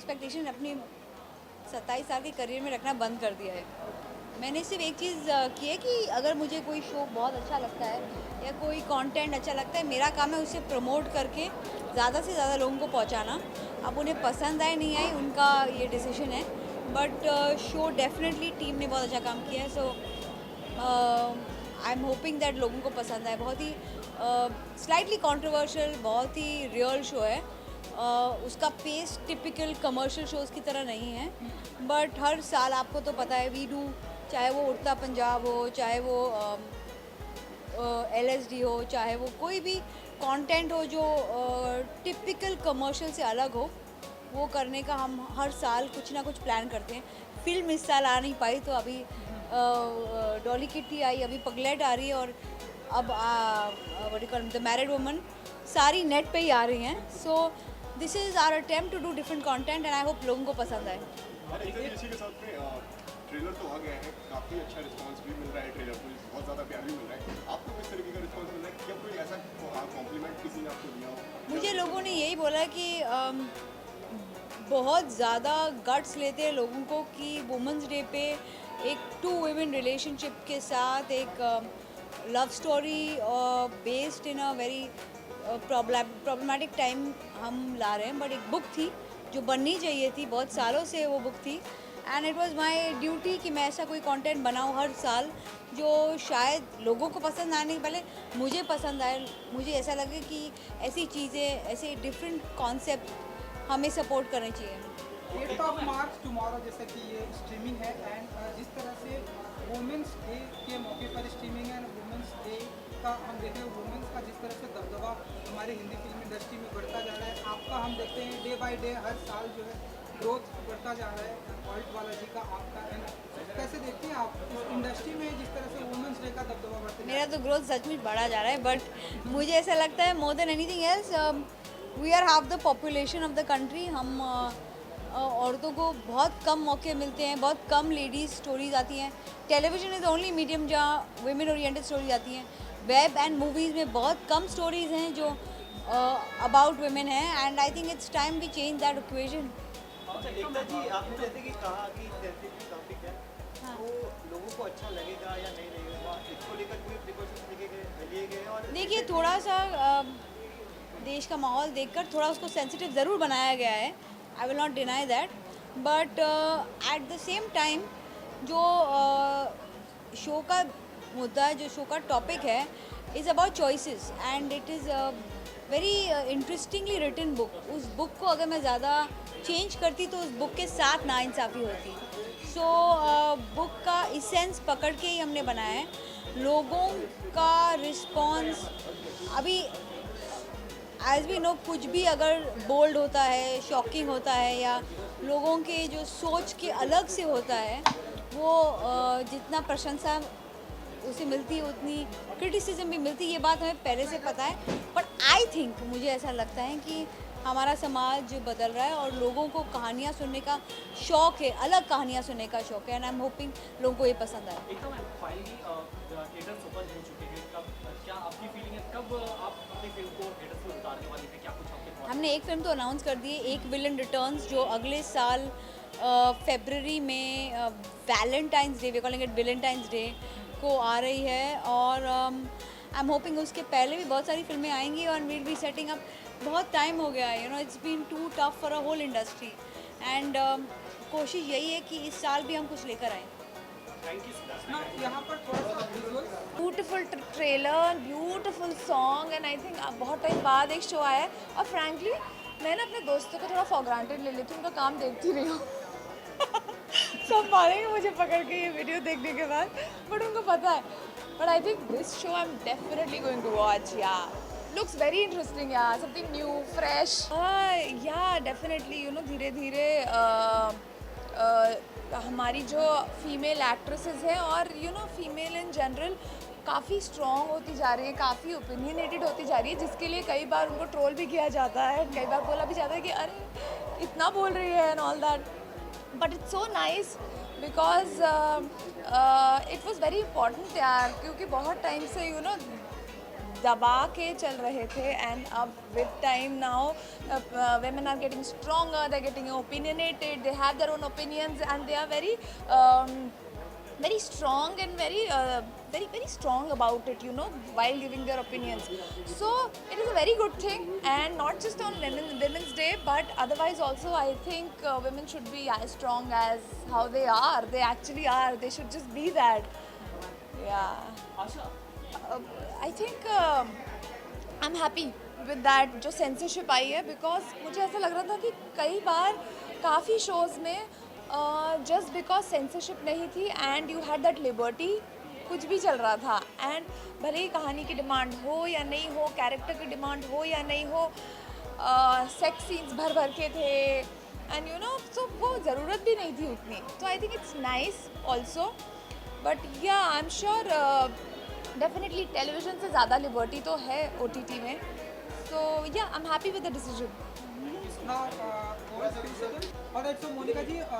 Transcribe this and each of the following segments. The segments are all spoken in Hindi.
एक्सपेक्टेशन अपनी 27 साल के करियर में रखना बंद कर दिया है। मैंने सिर्फ एक चीज़ की है कि अगर मुझे कोई शो बहुत अच्छा लगता है या कोई कंटेंट अच्छा लगता है, मेरा काम है उसे प्रमोट करके ज़्यादा से ज़्यादा लोगों को पहुंचाना। अब उन्हें पसंद आए नहीं आए उनका ये डिसीजन है, बट शो डेफिनेटली टीम ने बहुत अच्छा काम किया है। सो आई एम होपिंग दैट लोगों को पसंद आए। बहुत ही स्लाइटली कंट्रोवर्शियल, बहुत ही रियल शो है। उसका पेस टिपिकल कमर्शियल शोज़ की तरह नहीं है, बट हर साल आपको तो पता है वी डू, चाहे वो उड़ता पंजाब हो, चाहे वो LSD हो, चाहे वो कोई भी कंटेंट हो जो टिपिकल कमर्शियल से अलग हो, वो करने का हम हर साल कुछ ना कुछ प्लान करते हैं। फिल्म इस साल आ नहीं पाई, तो अभी डॉली किट्टी आई, अभी पगलेट आ रही है, और अब द मैरिड वुमन सारी नेट पे ही आ रही हैं। So this is our attempt to do different content and I hope लोगों को पसंद आए। और इसी के साथ में ट्रेलर तो आ गया है, काफ़ी अच्छा रिस्पांस भी मिल रहा है, ट्रेलर को बहुत ज़्यादा प्यार भी मिल रहा है। आपको किस तरीके का रिस्पांस मिल रहा है? क्या कोई ऐसा कॉम्प्लीमेंट किसी ने आपको दिया हो? मुझे लोगों ने यही बोला कि बहुत ज़्यादा गट्स लेते हैं लोगों को कि वुमेंस डे पे एक टू वुमेन रिलेशनशिप के साथ एक love story based in a very problematic time हम ला रहे हैं। बट एक बुक थी जो बननी चाहिए थी, बहुत सालों से वो बुक थी, and it was my duty कि मैं ऐसा कोई कंटेंट बनाऊं हर साल जो शायद लोगों को पसंद आने के पहले मुझे पसंद आए। मुझे ऐसा लगे कि ऐसी चीज़ें, ऐसे डिफरेंट कॉन्सेप्ट हमें सपोर्ट करने चाहिए। 8th ऑफ मार्च टुमारो जैसे कि ये स्ट्रीमिंग है, एंड जिस तरह से वुमेंस डे के मौके पर स्ट्रीमिंग है, वुमेंस डे का हम देखें वुमेंस का जिस तरह से दबदबा हमारी हिंदी फिल्म इंडस्ट्री में बढ़ता जा रहा है, आपका हम देखते हैं डे बाय डे हर साल जो है ग्रोथ बढ़ता जा रहा है वर्ल्ड वाला जी का, आपका, एंड कैसे देखते हैं आप इस इंडस्ट्री में जिस तरह से वुमेंस डे का दबदबा बढ़ता मेरा तो ग्रोथ सचमुच बढ़ा जा रहा है, बट मुझे ऐसा लगता है more than anything else we are half the population of the country. हम औरतों को बहुत कम मौके मिलते हैं, बहुत कम लेडीज़ स्टोरीज आती हैं। टेलीविज़न इज़ ओनली मीडियम जहाँ वुमेन ओरिएंटेड स्टोरीज आती हैं। वेब एंड मूवीज़ में बहुत कम स्टोरीज़ हैं जो अबाउट वुमेन हैं, and I think it's time we change that equation. अच्छा एकता जी, आपने जैसे कि कहा कि सेंसिटिव टॉपिक है, हाँ। तो लोगों को अच्छा लगेगा या नहीं लगेगा, इसको लेकर कोई प्रिकॉशंस लिए गए? और देखिए, थोड़ा सा देश का माहौल देखकर थोड़ा उसको सेंसिटिव ज़रूर बनाया गया है, I will not deny that, but at the same time जो शो का मुद्दा है, जो शो का टॉपिक है, is about choices, and it is very interestingly written book. उस बुक को अगर मैं ज़्यादा चेंज करती तो उस बुक के साथ नाइंसाफ़ी होती। सो बुक का इसेंस पकड़ के ही हमने बनाया है। लोगों का रिस्पॉन्स अभी एज वी नो, कुछ भी अगर बोल्ड होता है, शॉकिंग होता है, या लोगों के जो सोच के अलग से होता है, वो जितना प्रशंसा उसे मिलती है उतनी क्रिटिसिज्म भी मिलती है। ये बात हमें पहले से पता है, बट आई थिंक, मुझे ऐसा लगता है कि हमारा समाज बदल रहा है और लोगों को कहानियाँ सुनने का शौक़ है, अलग कहानियाँ सुनने का शौक़ है, एंड आई एम होपिंग लोगों को ये पसंद आए। एकदम फाइनली थिएटर्स ओपन हो चुके हैं, कब, क्या आपकी फीलिंग है, कब आप अपनी फिल्म को थिएटर्स में उतारने वाली है, क्या कुछ आपके thoughts? हमने एक फिल्म तो अनाउंस कर दी है, एक विलन रिटर्न्स, जो अगले साल फरवरी में Valentine's day, we calling it Valentine's day को आ रही है, और आई एम होपिंग उसके पहले भी बहुत सारी फिल्में आएंगी, और वील बी सेटिंग अप। बहुत टाइम हो गया है, you know, it's been too tough for a whole industry, and कोशिश यही है कि इस साल भी हम कुछ लेकर आएँ। Thank you so much. ना यहाँ पर थोड़ा सा visual beautiful trailer, beautiful song, and I think बहुत टाइम बाद एक शो आया है, और फ्रैंकली मैं ना अपने दोस्तों को थोड़ा फॉर ग्रांटेड ले लेती हूँ, उनका काम देखती रही हूँ। सब मारेंगे मुझे पकड़ के ये वीडियो देखने के बाद, बट उनको पता है। But I think this show I am definitely going to watch. Yeah looks very interesting, yeah something new fresh, yeah definitely, you know, धीरे धीरे हमारी जो फीमेल एक्ट्रेसेस हैं, और you know female in general काफ़ी स्ट्रॉन्ग होती जा रही है, काफ़ी ओपिनियनेटेड होती जा रही है, जिसके लिए कई बार उनको ट्रोल भी किया जाता है, कई बार बोला भी जाता है कि अरे इतना बोल रही है and all that, but it's so nice because it was very important यार, क्योंकि बहुत टाइम से यू नो दबा के चल रहे थे, एंड अब with time now women are getting stronger, they're getting opinionated, they have their own opinions, and they are very strong and very strong about it, you know, while giving their opinions. So it is a very good thing, and not just on Women's Day, but otherwise also I think women should be as strong as how they are. They actually are. They should just be that. Yeah. Asha I think I'm happy with that जो censorship आई है, because मुझे ऐसा लग रहा था कि कई बार काफ़ी shows में just because censorship नहीं थी and you had that liberty, कुछ भी चल रहा था, एंड भले ही कहानी की डिमांड हो या नहीं हो, कैरेक्टर की डिमांड हो या नहीं हो, सेक्स सीन्स भर भर के थे, एंड यू नो, सो वो ज़रूरत भी नहीं थी उतनी. तो I think it's nice also, but yeah I am sure definitely television से ज़्यादा लिबर्टी तो है OTT में. So yeah I am happy with the decision. Now, all right, so Monica ji, hi.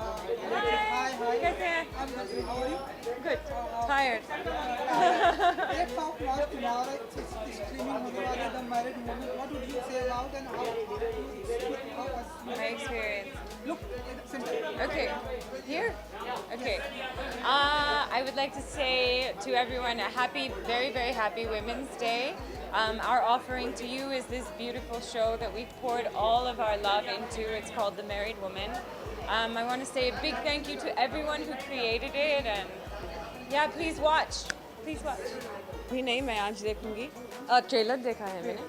कैसे हैं? I'm good. How are you? Good. Tired. Let's talk about tomorrow. It's streaming होने वाली The Married Woman. What would you say about and how us My experience. look center? Okay. Here? Okay. I would like to say to everyone a happy, very, very happy Women's Day. Our offering to you is this beautiful show that we've poured all of our love into. It's called The Married Woman. I want to say a big thank you to everyone who created it, and yeah, please watch. Please watch. अभी नहीं, मैं आज देखूंगी. ट्रेलर देखा है मैंने.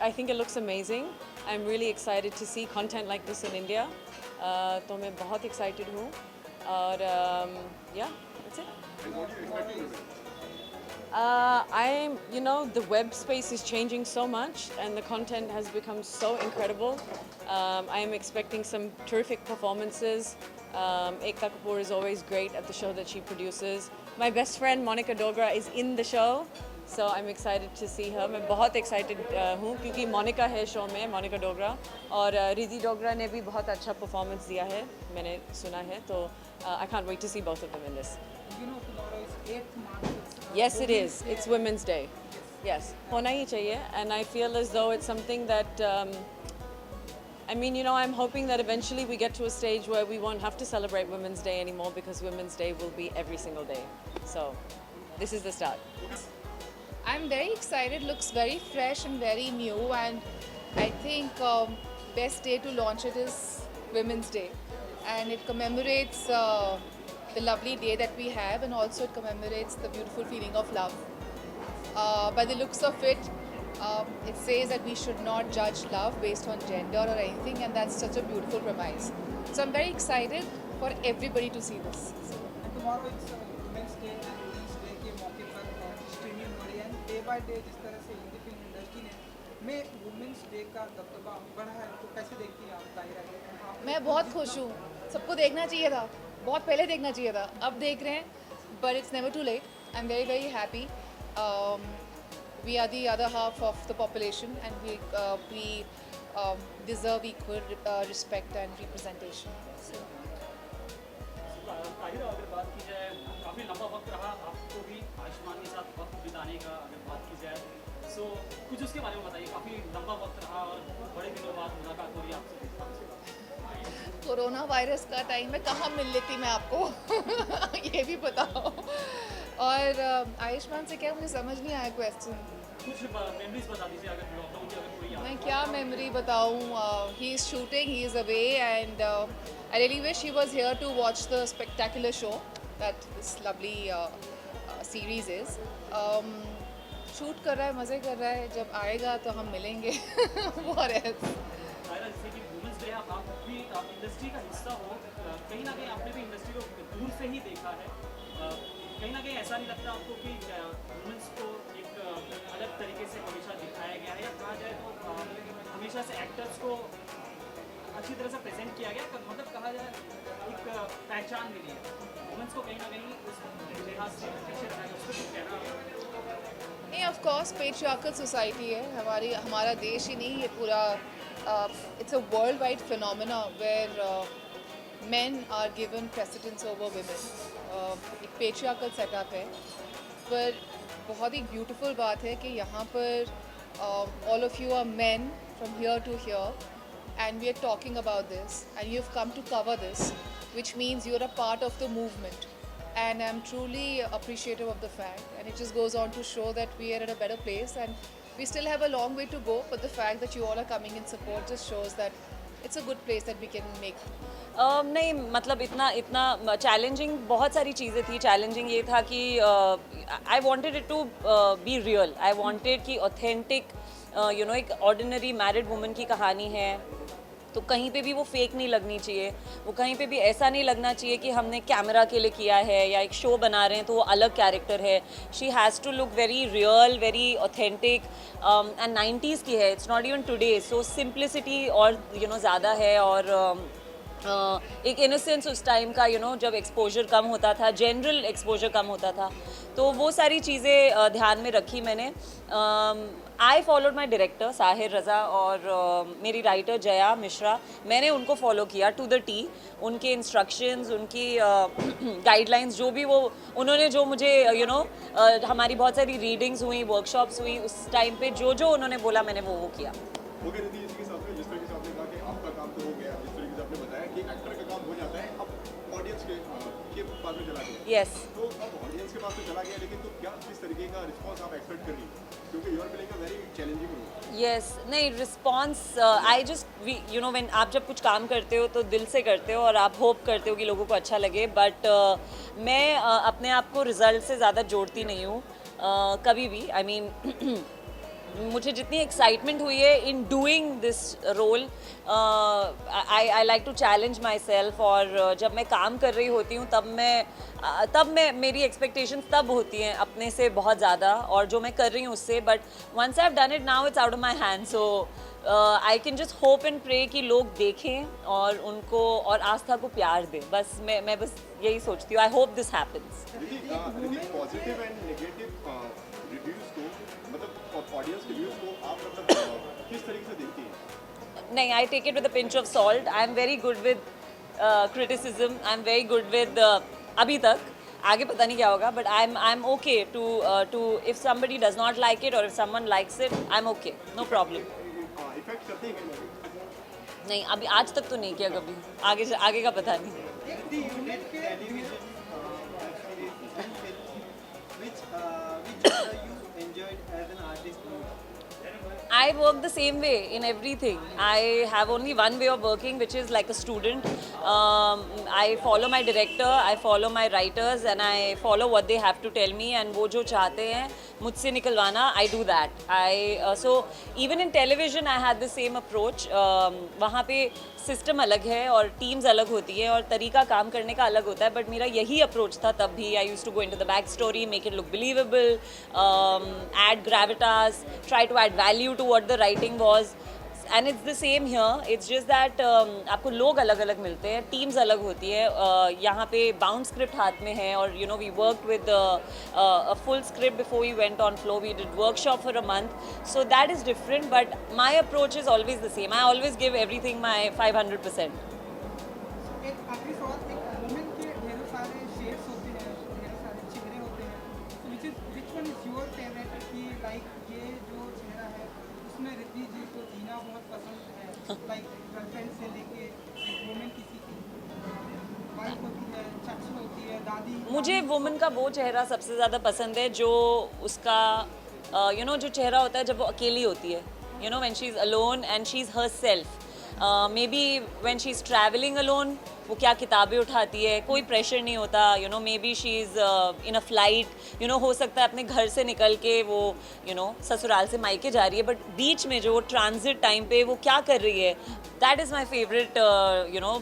I think it looks amazing. I'm really excited to see content like this in India. तो मैं बहुत excited हूँ, और yeah, that's it. And what do you expect from it? You know, the web space is changing so much, and the content has become so incredible. I am expecting some terrific performances. Ekta Kapoor is always great at the show that she produces. My best friend Monica Dogra is in the show, so I'm excited to see her. मैं बहुत excited हूँ क्योंकि मोनिका है शो में, मोनिका डोगरा, और रिद्धि डोगरा ने भी बहुत अच्छा परफॉर्मेंस दिया है, मैंने सुना है. तो I can't wait to see both of them in this. You know, tomorrow is 8th March. Yes, it is. It's Women's Day. Yes, होना ही चाहिए, and I feel as though it's something that, I mean, you know, I'm hoping that eventually we get to a stage where we won't have to celebrate Women's Day anymore, because Women's Day will be every single day. So, this is the start. I'm very excited. Looks very fresh and very new, and I think best day to launch it is Women's Day, and it commemorates the lovely day that we have, and also it commemorates the beautiful feeling of love. By the looks of it, it says that we should not judge love based on gender or anything, and that's such a beautiful premise. So I'm very excited for everybody to see this. And tomorrow it's Women's Day, and Women's Day के मौके पर streaming हो रही है. And day by day जिस तरह से हिंदी फिल्म इंडस्ट्री में Women's Day का दबदबा बढ़ा है, तो कैसे देखती हैं आप ताहिरा जी? मैं बहुत खुश हूँ. सबको देखना चाहिए था, बहुत पहले देखना चाहिए था, अब देख रहे हैं, but it's never too late. I'm very, very happy. We are the other half of the population, and we deserve equal respect and representation. So, Tahira, अगर बात की जाए, काफ़ी लंबा वक्त रहा आपको भी आयुष्मान के साथ वक्त बिताने का, अगर बात की जाए, सो कुछ उसके बारे में बताइए. काफ़ी लंबा वक्त रहा और बड़े दिनों बाद मुलाकात हो रही है आपसे. कोरोना वायरस का टाइम में कहाँ मिल लेती मैं आपको ये भी बताओ. और आयुष्मान से क्या, मुझे समझ नहीं आया क्वेश्चन. कुछ मेमोरीज बता दीजिए, अगर लॉकडाउन की अगर कोई याद मैं क्या मेमोरी बताऊँ. He is shooting, he is away, and I really wish he was here to watch the spectacular show that this lovely series is. Shoot कर रहा है, मज़े कर रहा है, जब आएगा तो हम मिलेंगे. What else? ताहिरा, जैसे कि वुमेंस डे आप भी इंडस्ट्री का हिस्सा हो, कहीं ना कहीं आपने भी इंडस्ट्री को दूर से ही देखा है. कहीं ना कहीं ऐसा नहीं लगता आपको कि वुमेंस को एक अलग तरीके से हमेशा दिखाया गया है, या कहा जाए तो हमेशा से एक्टर्स को अच्छी तरह से प्रेजेंट किया गया, मतलब कहा जाए एक पहचान मिली है वुमेंस को, कहीं ना कहीं उस लिहाज से पीछे रखा है, उसको कुछ कहना? नहीं, ऑफ कोर्स पेट्रियार्कल सोसाइटी है हमारा देश ही नहीं, ये पूरा it's a world wide phenomena where men are given precedence over women. एक पेट्रियार्कल सेटअप है, पर बहुत ही ब्यूटीफुल बात है कि यहाँ पर all of you are man from here to here and we are talking about this and you've come to cover this, which means you're a part of the movement, and I'm truly appreciative of the fact, and it just goes on to show that we are at a better place and we still have a long way to go, but the fact that you all are coming in support just shows that it's a good place that we can make. नहीं मतलब इतना चैलेंजिंग बहुत सारी चीज़ें थी. चैलेंजिंग ये था कि I wanted it to be real. I wanted कि ऑथेंटिक यू नो एक ऑर्डिनरी मैरिड वुमन की कहानी है, तो कहीं पे भी वो फेक नहीं लगनी चाहिए. वो कहीं पे भी ऐसा नहीं लगना चाहिए कि हमने कैमरा के लिए किया है या एक शो बना रहे हैं तो वो अलग कैरेक्टर है. She has to look very real, very authentic, and 90s की है. It's not even today. So simplicity और यू नो ज़्यादा है, और एक इनोसेंस उस टाइम का, यू नो जब एक्सपोजर कम होता था, जनरल एक्सपोजर कम होता था, तो वो सारी चीज़ें ध्यान में रखी मैंने. I followed my director Sahir Raza और मेरी राइटर जया मिश्रा. मैंने उनको फॉलो किया टू द टी. उनके इंस्ट्रक्शंस, उनकी गाइडलाइंस, जो भी वो उन्होंने जो मुझे यू नो हमारी बहुत सारी रीडिंग्स हुई, वर्कशॉप्स हुई, उस टाइम पे जो जो उन्होंने बोला मैंने वो किया. हो गया दीदी. इसके साथ में जिस तरीके से आपने कहा कि आपका काम तो हो गया, जिस तरीके से आपने बताया कि एक्टर का काम हो जाता है, अब ऑडियंस के पास में चला गया. यस. तो अब ऑडियंस के पास में चला गया, लेकिन तो क्या किस तरीके का रिस्पॉन्स आप एक्सपेक्ट कर रही हैं, क्योंकि you are playing a very challenging role. Yes. नहीं, response I just you know when आप जब कुछ काम करते हो तो दिल से करते हो और आप होप करते हो कि लोगों को अच्छा लगे, बट मैं अपने आप को रिजल्ट से ज़्यादा जोड़ती नहीं हूँ कभी भी. आई मीन मुझे जितनी एक्साइटमेंट हुई है in doing this role, I like to challenge myself. और जब मैं काम कर रही होती हूँ तब मैं मेरी एक्सपेक्टेशंस तब होती हैं अपने से बहुत ज़्यादा, और जो मैं कर रही हूँ उससे. But once I have done it now it's out of my hand. So I can just hope and pray कि लोग देखें और उनको और आस्था को प्यार दें. बस मैं बस यही सोचती हूँ. I hope this happens. Positive and negative reviews को, मतलब ऑडियंस के व्यूज को आप मतलब किस तरीके से देखती हैं? नहीं, I take it with a pinch of salt. I am very good with criticism. I am very good with अभी तक. आगे पता नहीं क्या होगा, but I am okay too if somebody does not like it और if someone likes it, I am okay, no problem. Effect करते हैं क्या? नहीं, अभी आज तक तो नहीं किया कभी. आगे का पता नहीं. I work the same way in everything. I have only one way of working, which is like a student. I follow my director, I follow my writers, and I follow what they have to tell me. And वो जो चाहते हैं मुझसे निकलवाना, I do that. So even in television, I had the same approach. वहाँ पे सिस्टम अलग है और टीम्स अलग होती है और तरीका काम करने का अलग होता है, बट मेरा यही अप्रोच था तब भी. I used to go into the back story, make it look believable, add gravitas, try to add value to what the writing was, and it's the same here. It's just that आपको लोग अलग अलग मिलते हैं, टीम्स अलग होती है. यहाँ पे बाउंड स्क्रिप्ट हाथ में है, और you know we worked with a full script before we went on floor. We did workshop for a month, so that is different, but my approach is always the same. I always give everything my 500%. एक आखिरी सवाल. एक वुमेन के ढेरों सारे शेड्स होते हैं, ढेरों सारे चेहरे होते हैं. which one is your favorite? कि लाइक ये जो चेहरा है उसमें रिद्धि जी को जीना बहुत पसंद है, लाइक गर्लफ्रेंड से लेके एक वुमेन किसी की वाइफ होती है, चाची होती है, दादी. मुझे वुमन का वो चेहरा सबसे ज़्यादा पसंद है जो उसका यू नो जो चेहरा होता है जब वो अकेली होती है, you know when she is alone and she is her self. May be when she is travelling alone, वो क्या किताबें उठाती है, कोई प्रेशर नहीं होता. You know may be she is in a flight, you know हो सकता है अपने घर से निकल के वो यू नो ससुराल से मायके जा रही है, बट बीच में जो ट्रांजिट टाइम पे वो क्या कर रही है, that is my favourite you know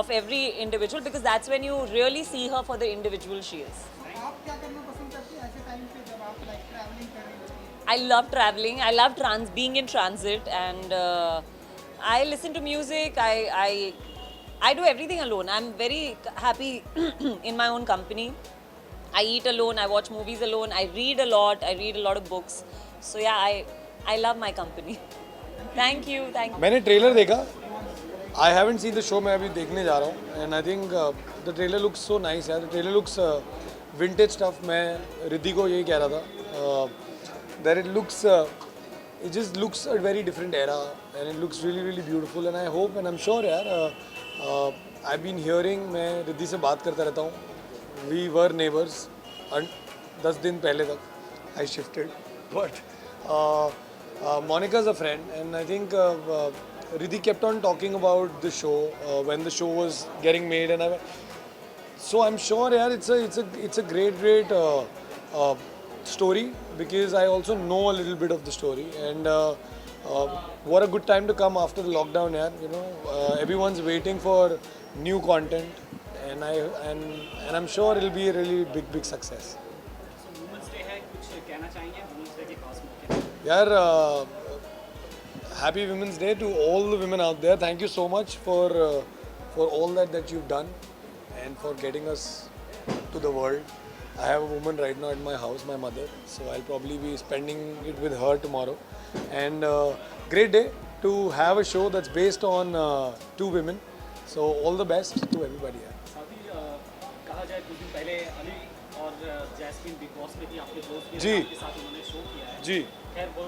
of every individual, because that's when you really see her for the individual she is. आप क्या करना पसंद करती हैं ऐसे टाइम पे जब आप लाइक ट्रैवलिंग कर रही होती हैं? I love traveling. I love being in transit, and I listen to music. I do everything alone. I'm very happy in my own company. I eat alone. I watch movies alone. I read a lot. I read a lot of books. So yeah, I love my company. Thank you. मैंने ट्रेलर देखा. I haven't seen the show. मैं अभी देखने जा रहा हूँ. And I think the trailer looks so nice. The trailer looks vintage stuff मैं रिद्धि को यही कह रहा था that it looks it just looks a very different era and it looks really really beautiful and I hope and I'm sure यार I've been hearing मैं रिद्धि से बात करता रहता हूँ we were neighbors 10 दिन पहले तक I shifted but Monica's a friend and I think Riddhi kept on talking about the show when the show was getting made and so I'm sure yaar it's a great story because I also know a little bit of the story and what a good time to come after the lockdown yaar, you know, everyone's waiting for new content and I'm sure it'll be a really big success. So Women's Day है, कुछ कहना चाहेंगे Women's Day के खास मौके पर? यार happy Women's Day to all the women out there. Thank you so much for all that you've done and for getting us to the world. I have a woman right now at my house, my mother, so I'll probably be spending it with her tomorrow. And great day to have a show that's based on two women. So all the best to everybody. साथ ही कहा जाए कुछ दिन पहले अली और जैस्मिन बिग बॉस में भी आपके दोस्त जी। के साथ उन्होंने शो किया है। जी। खैर वो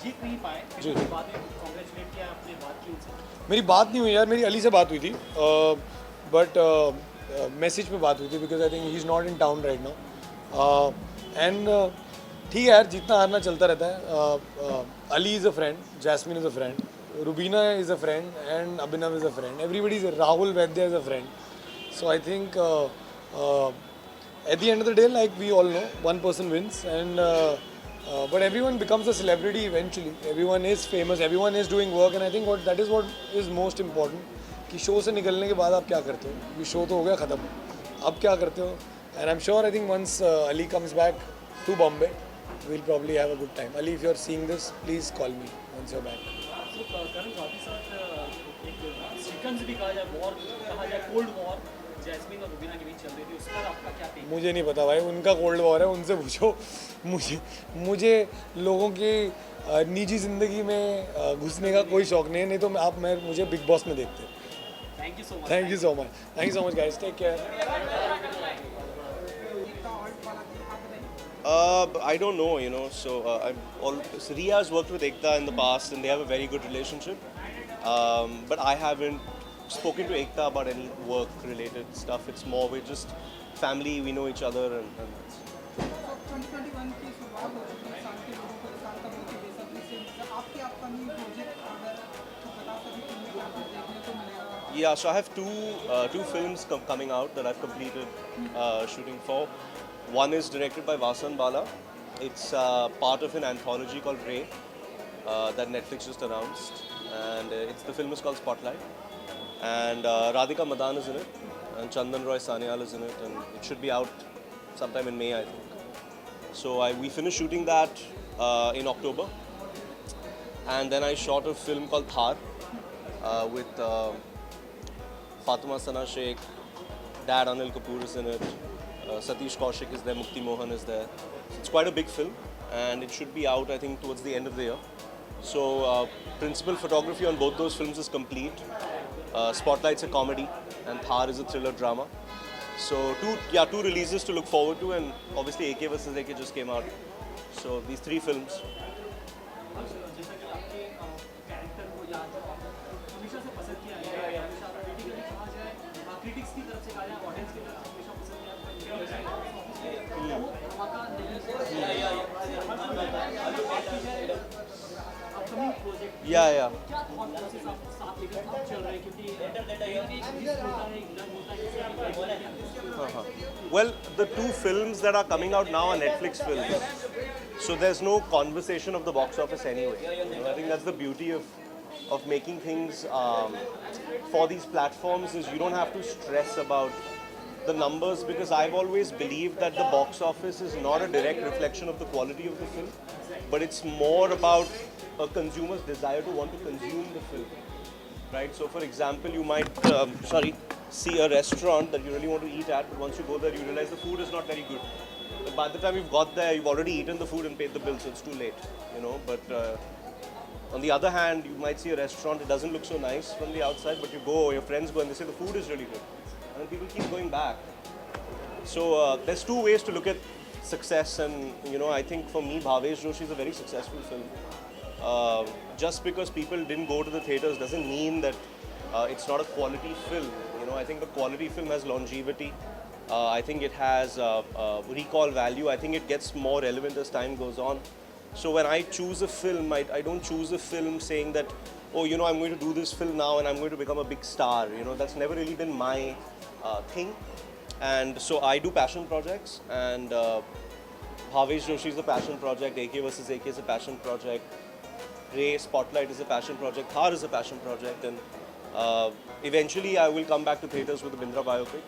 जीत नहीं पाए, जी। फिर उसके बाद में कॉन्ग्रेचुलेट किया, आपने बात की उनसे? मेरी बात नहीं हुई यार, मेरी अली से बात हुई थी बट मैसेज पे बात हुई थी because I think he is not in town right now and ठीक है यार, जीतना हारना चलता रहता है. Ali is a friend, Jasmin is a friend, Rubina is a friend and Abhinav is a friend, everybody is, Rahul Vaidya is a friend. So I think at the end of the day, like we all know, one person wins, and but everyone becomes a celebrity eventually. Everyone is famous, everyone is doing work, and I think that is most important. कि शो से निकलने के बाद आप क्या करते हो? ये शो तो हो गया ख़त्म, अब क्या करते हो? And I'm sure I think once Ali comes back to Bombay, we'll probably have a good time. Ali, if you're seeing this, please call me once you're back. So करण साथ ही साथ एक सीक्वेंस भी कहा जाए, वॉर कहा जाए, कोल्ड वॉर जैस्मिन और रुबीना के बीच चल रही थी, उस पर आपका क्या टेक? मुझे नहीं पता भाई, उनका कोल्ड वॉर है, उनसे पूछो. मुझे लोगों की निजी ज़िंदगी में घुसने का कोई शौक नहीं है, नहीं तो मुझे बिग बॉस में देखते. Thank you so much. Thank you so much guys, take care. I don't know, you know. So Riya has worked with Ekta in the past, and they have a very good relationship. But I haven't spoken to Ekta about any work-related stuff. It's more we're just family. We know each other, and 2021 की शुरुआत हो चुकी है, साल के लोगों को इस साल का मौके बेसब्री से इंतजार. आपके अपकमिंग प्रोजेक्ट अगर बता सकें कि उनमें क्या कुछ देखने को मिलेगा? yeah. So I have two films coming out that I've completed shooting for. One is directed by Vasan Bala. It's part of an anthology called Ray that Netflix just announced, and the film is called Spotlight. And Radhika Madan is in it, and Chandan Roy Sanyal is in it, and it should be out sometime in May, I think. So we finished shooting that in October, and then I shot a film called Thar with Fatuma Sana Sheikh, Dad Anil Kapoor is in it. Satish Kaushik is there, Mukti Mohan is there. It's quite a big film, and it should be out, I think, towards the end of the year. So, principal photography on both those films is complete. Spotlight's a comedy, and Thar is a thriller drama. So, two releases to look forward to, and obviously AK vs AK just came out. So, these three films. जैसा कि आपके कैरेक्टर को या हमेशा से पसंद किया है, हमेशा क्रिटिकली कहा जाए, क्रिटिक्स की तरफ से कहा जाए, ऑडियंस की तरफ से हमेशा पसंद किया अपकमिंग प्रोजेक्ट Yeah. क्या थॉट प्रोसेस आप साथ लेकर कब चल रहे हैं, क्योंकि Well, the two films that are coming out now are Netflix films. So there's no conversation of the box office anyway. You know, I think that's the beauty of making things for these platforms is you don't have to stress about the numbers, because I've always believed that the box office is not a direct reflection of the quality of the film, but it's more about a consumer's desire to want to consume the film. Right? So for example, you might see a restaurant that you really want to eat at, but once you go there, you realize the food is not very good. But by the time you've got there, you've already eaten the food and paid the bill, so it's too late. You know. But on the other hand, you might see a restaurant, it doesn't look so nice from the outside, but you go, your friends go, and they say the food is really good, and then people keep going back. So there's two ways to look at success, and you know, I think for me, Bhavesh Joshi is a very successful film. Just because people didn't go to the theaters doesn't mean that it's not a quality film. You know, I think the quality film has longevity. I think it has recall value. I think it gets more relevant as time goes on. So when I choose a film, I don't choose a film saying that, oh, you know, I'm going to do this film now and I'm going to become a big star. You know, that's never really been my thing. And so I do passion projects, and Bhavesh Joshi is a passion project, AK vs. AK is a passion project, Ray Spotlight is a passion project, Thar is a passion project, and eventually I will come back to theatres with the Bindra biopic.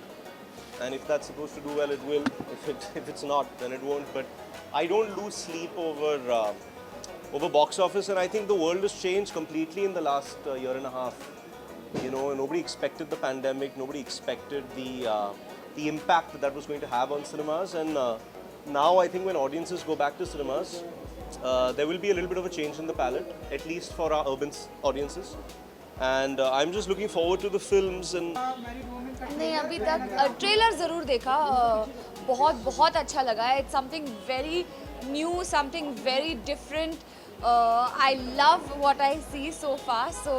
And if that's supposed to do well, it will. If it's not, then it won't. But I don't lose sleep over box office, and I think the world has changed completely in the last year and a half. You know, nobody expected the pandemic. Nobody expected the impact that was going to have on cinemas. And now I think when audiences go back to cinemas, there will be a little bit of a change in the palette, at least for our urban audiences. And I'm just looking forward to the films. And married women का नहीं अभी तक ट्रेलर ज़रूर देखा बहुत बहुत अच्छा लगा है. It's something very new, something very different. I love what I see so far, so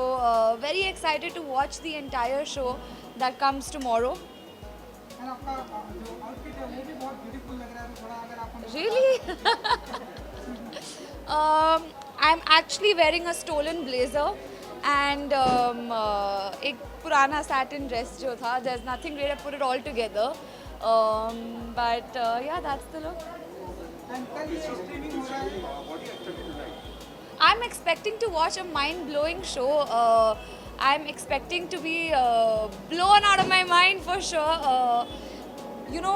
very excited to watch the entire show that comes tomorrow. And आपका जो आउटफिट है वो भी बहुत ब्यूटीफुल लग रहा है, तो थोड़ा अगर आप हमें Really? I'm actually wearing a stolen blazer and एक पुराना satin dress जो था. There's nothing really, I put it all together. But yeah, that's the look. And कल ये स्ट्रीमिंग हो रहा है. what do you expect tonight? I'm expecting to watch a mind-blowing show. I'm expecting to be blown out of my mind for sure. You know,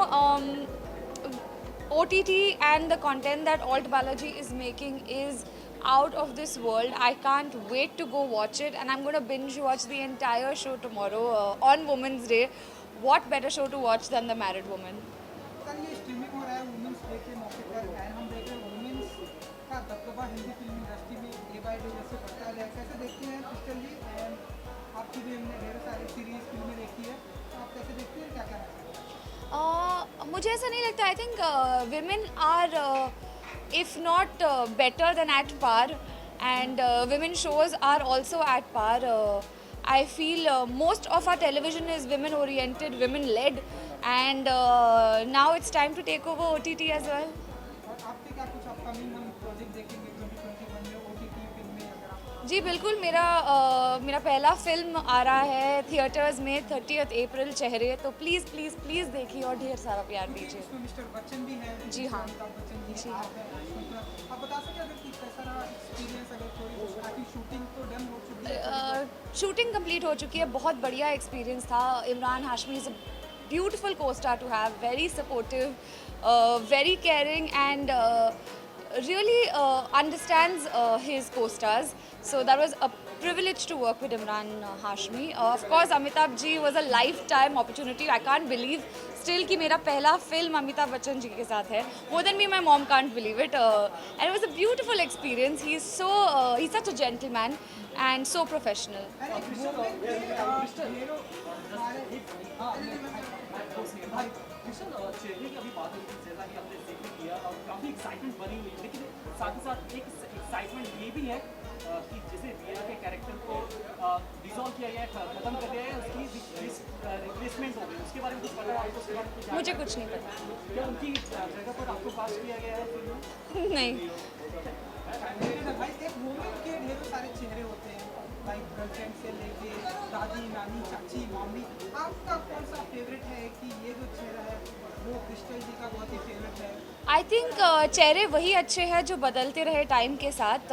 OTT and the content that Alt Balaji is making is out of this world. I can't wait to go watch it, and I'm going to binge watch the entire show tomorrow on Women's Day. What better show to watch than The Married Woman? कल ये स्ट्रीमिंग हो रहा है वुमेन्स डे के मौके पर, एंड हम देख रहे हैं वुमेन्स का दबदबा हिंदी फिल्म इंडस्ट्री में डे बाय डे जैसे बढ़ता है. कैसे देखते हैं क्रिस्टल जी? एंड आपकी भी हमने ढेर सारी सीरीज फिल्में देखी है, तो आप कैसे देखते हैं, क्या कहना चाहिए? मुझे ऐसा नहीं लगता. I think women are if not better than at par, and women shows are also at par. I feel most of our television is women oriented, women led, and now it's time to take over OTT as well. और आपके क्या कुछ अपकमिंग हम प्रोजेक्ट देखेंगे 2021 में OTT फिल्में, अगर आप जी बिल्कुल. मेरा पहला फिल्म आ रहा है थिएटर्स में 30 अप्रैल, चेहरे. तो प्लीज़ प्लीज़ प्लीज़ देखिए और ढेर सारा प्यार दीजिए. उसमें मिस्टर बच्चन भी हैं. जी हाँ. अमिताभ बच्चन जी जी आप हाँ. हैं. आप बता सकते हैं कि कैसा रहा एक्सपीरियंस, अगर थोड़ी बाकी शूटिंग तो डन हो चुकी है? शूटिंग कंप्लीट हो चुकी है. बहुत बढ़िया एक्सपीरियंस था. Imran Hashmi is a beautiful co-star to have, very supportive, very caring, and really understands his co-stars. So that was a privilege to work with Imran Hashmi. Of course, Amitabh ji was a lifetime opportunity. I can't believe still कि मेरा पहला फिल्म अमिताभ बच्चन जी के साथ है. More than me, my mom can't believe it. And it was a beautiful experience. He's such a gentleman and so professional. Krishna चेहरे की अभी बात हुई थी, जैसा कि हमने जिक्र किया, और काफ़ी एक्साइटमेंट बनी हुई है, लेकिन साथ ही साथ एक एक्साइटमेंट ये भी है कि जैसे रिया के कैरेक्टर को डिसॉल्व किया गया है, खत्म कर दिया है, उसकी रिप्लेसमेंट हो गई. उसके बारे में कुछ पता है आपको? उसके बारे में कुछ मुझे कुछ नहीं पता. क्या उनकी जगह पर आपको पास किया गया है फिल्म में? नहीं. भाई एक वुमेन के ढेरों सारे चेहरे होते हैं, लाइक गर्लफ्रेंड से लेके दादी, नानी, चाची, मम्मी. आपका कौन सा फेवरेट है कि ये जो चेहरा है वो क्रिस्टल जी का बहुत ही फेवरेट है? आई थिंक चेहरे वही अच्छे हैं जो बदलते रहे टाइम के साथ.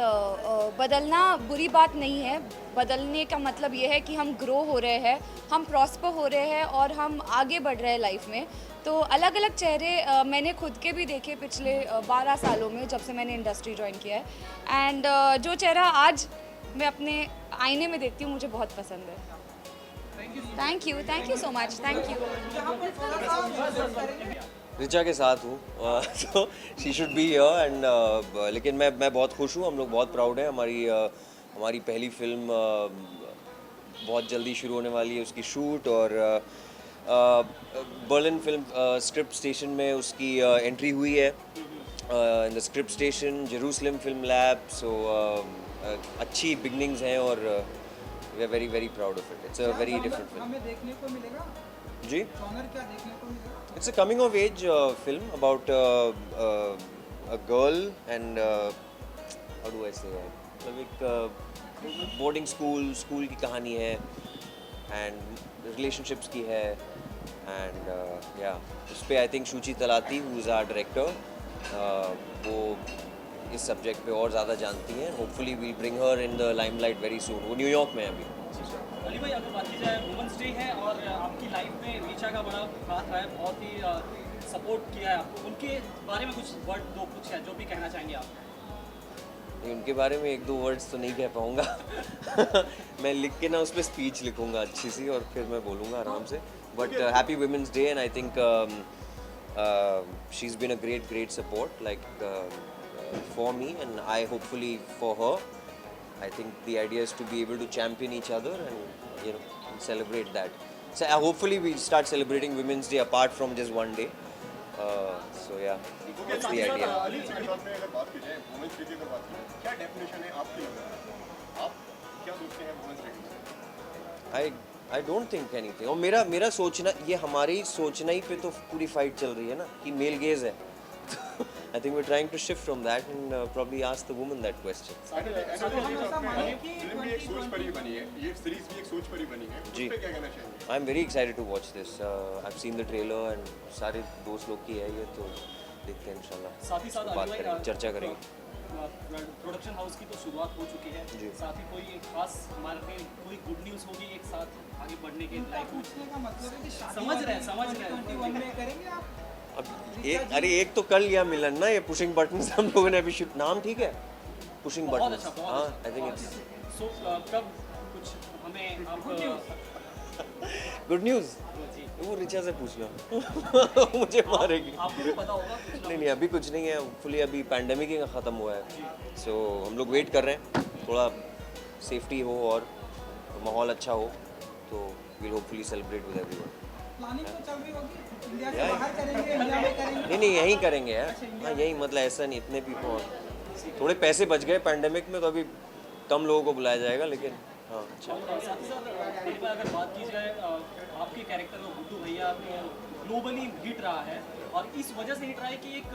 बदलना बुरी बात नहीं है. बदलने का मतलब ये है कि हम ग्रो हो रहे हैं, हम प्रॉस्पर हो रहे हैं और हम आगे बढ़ रहे हैं लाइफ में. तो अलग अलग चेहरे मैंने खुद के भी देखे पिछले 12 सालों में, जब से मैंने इंडस्ट्री ज्वाइन किया है. एंड जो चेहरा आज मैं अपने आईने में देखती हूँ मुझे बहुत पसंद है. Thank you so much. Thank you. Richa के साथ हूँ तो she should be here. And लेकिन मैं बहुत खुश हूँ. हम लोग बहुत प्राउड हैं. हमारी पहली फिल्म बहुत जल्दी शुरू होने वाली है, उसकी शूट. और बर्लिन फिल्म स्क्रिप्ट स्टेशन में उसकी एंट्री हुई है in the script station, Jerusalem film lab. So अच्छी बिगनिंग्स हैं और we are very very proud of it. It's a very different film. हमें देखने को मिलेगा जी, जॉनर क्या देखने को मिलेगा? it's a coming of age film about a girl and how do I say that? मतलब एक boarding school की कहानी है and relationships की है and yeah, उस पे I think Shuchi तलाती who is our director वो इस सब्जेक्ट पे और ज़्यादा जानती हैं. Hopefully we'll bring her in the limelight very soon. वो न्यूयॉर्क में है अभी. अली भाई, अगर बात की जाए वुमेंस डे है और आपकी लाइफ में रीचा का बड़ा हाथ रहा है, बहुत ही सपोर्ट किया है आपको, उनके बारे में कुछ वर्ड दो, कुछ है जो भी कहना चाहेंगे आप? नहीं, उनके बारे में एक दो वर्ड्स तो नहीं कह पाऊँगा. मैं लिख के ना उस पर स्पीच लिखूँगा अच्छी सी और फिर मैं बोलूँगा आराम से. But happy women's day and I think she is been a great support like for me and I hopefully for her. I think the idea is to be able to champion each other and and celebrate that. So hopefully we'll start celebrating Women's Day apart from just one day. So yeah, that's the idea. Ali ji के साथ में अगर बात की जाए वुमेन्स डे की अगर बात की जाए, क्या डेफिनेशन है आपकी? आप क्या सोचते हैं वुमेन्स डे की? I don't think anything. और मेरा सोचना, ये हमारी सोचना ही पे तो पूरी फाइट चल रही है ना कि मेल गेज है. I think we're trying to shift from that and probably ask the woman that question. Film भी एक सोच पर ही बनी है, ये सीरीज भी एक सोच पर ही बनी है, उस पे क्या कहना चाहेंगे? I'm very excited to watch this. I've seen the trailer and सारे दोस्त लोग की है ये, तो देखते हैं इंशाल्लाह. साथ ही साथ बात करेंगे, चर्चा करेंगे. प्रोडक्शन हाउस की तो शुरुआत हो चुकी है, साथ ही कोई एक खास हमारे पे कोई गुड न्यूज़ होगी एक साथ आगे बढ़ने के लायक? पूछने का मतलब है कि शादी समझ रहे हैं 2021 में करेंगे आप? अब एक तो कल लिया मिलन ना, ये पुशिंग बटन्स हम लोगों ने अभी शूट, नाम ठीक है, पुशिंग बहुत बटन्स. अच्छा, हाँ, आई थिंक इट्स सो कब कुछ हमें आप गुड न्यूज़. वो रिचा से पूछ लो. मुझे मारेगी. आपको भी पता होगा कुछ? नहीं, अभी कुछ नहीं है. फुली अभी पैंडेमिक ही ख़त्म हुआ है. सो हम लोग वेट कर रहे हैं, थोड़ा सेफ्टी हो और माहौल अच्छा हो तो will hopefully celebrate with everyone. Planning तो चल रही होगी, इंडिया से बाहर करेंगे, इंडिया में करेंगे? नहीं यहीं करेंगे यार. हाँ यहीं, मतलब ऐसा नहीं, इतने पीपल, थोड़े पैसे बच गए पैंडेमिक में तो अभी कम लोगों को बुलाया जाएगा, लेकिन हाँ अच्छा. और साथ ही साथ एक बार अगर बात की जाए आपके कैरेक्टर में, गुड्डू भैया ग्लोबली हिट रहा है और इस वजह से हिट रहा है कि एक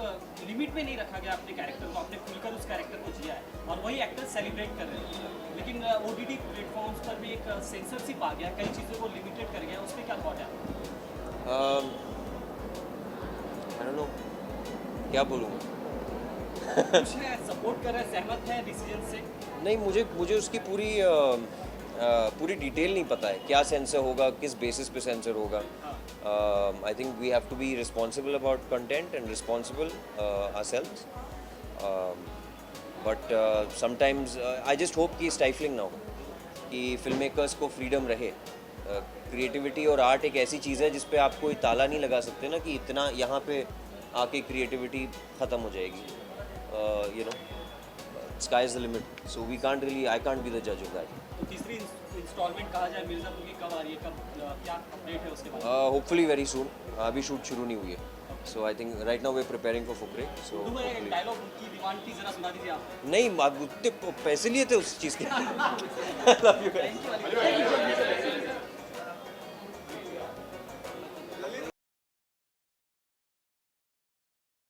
लिमिट में नहीं रखा गया अपने कैरेक्टर को, आपने खुलकर उस कैरेक्टर को जिया है और वही एक्टर सेलिब्रेट कर रहे हैं. लेकिन OTT प्लेटफॉर्म्स पर भी एक सेंसरशिप आ गया, कई चीज़ों को लिमिटेड कर गया, उस पर क्या थॉट है? आई डोंट नो क्या बोलूँगा. कुछ है, सपोर्ट कर रहे हैं, सहमत है डिसीजन से? नहीं, मुझे उसकी पूरी डिटेल नहीं पता है, क्या सेंसर होगा, किस बेसिस पे सेंसर होगा. I think we have to be responsible about content and responsible ourselves. But sometimes I just hope कि स्टाइफलिंग ना हो, कि फिल्म मेकर्स को फ्रीडम रहे. क्रिएटिविटी और आर्ट एक ऐसी चीज़ है जिस पे आप कोई ताला नहीं लगा सकते ना कि इतना यहाँ पे आके क्रिएटिविटी ख़त्म हो जाएगी. sky is the limit, so I can't be the judge of that. तो तीसरी इंस्टॉलमेंट कहा जाए मिर्ज़ापुर की कब आ रही है, कब क्या अपडेट है उसके बारे में? Hopefully very soon. अभी शूट शुरू नहीं हुई है, so I think right now we're preparing for Fukre. So dialogue की डिमांड थी, जरा सुना दीजिए आप. नहीं, आप उतने पैसे लिए थे उस चीज़ के. I love you guys.